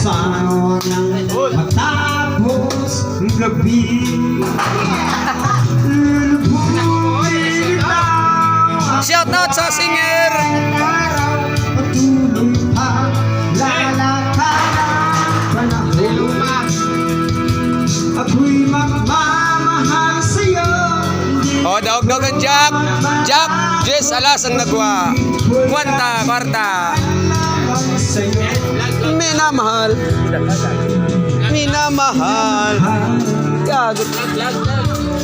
sana matapos ang gabi. Shout out sa singer. Patuloy pa lalakaran panahon. Ako'y magmamahal sa'yo. O, daog-daogan Jack. Jack, Jess, alas ang nagwa. Kwanta, kwarta. Minamahal. Minamahal. Gagot.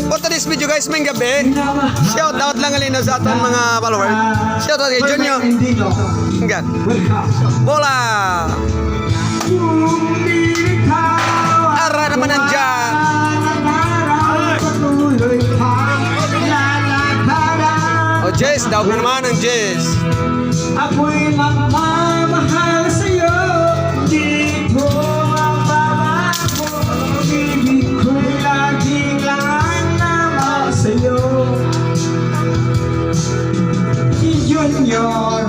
For today's video guys, may gabi. Shout out lang alin sa ating mga followers. Shout out kay Junior. Hanggang. Bola. Ara naman ang Jack. O Jess, daog na naman ang Jess. Ako'y magmamahal sa'yo. Di ko mababago. Ibig ko'y laging lang sa'yo. Junior,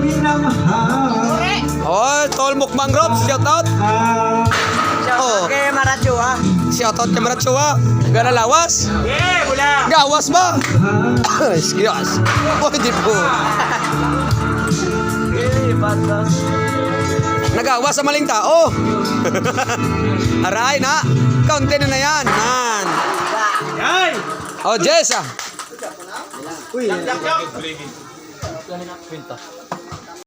minamahal. Oh, Tol Mukbang Robs, shout out. Oh, Kay Maracho ha. shout out kay Maratsuwa. Gana lawas. Yeah, wala. Gawas ba? Excuse. Pwede po. Nagawas sa maling tao. Aray na. Kaunti na yan. Man. Yan. Oh, Jess ah. Uy.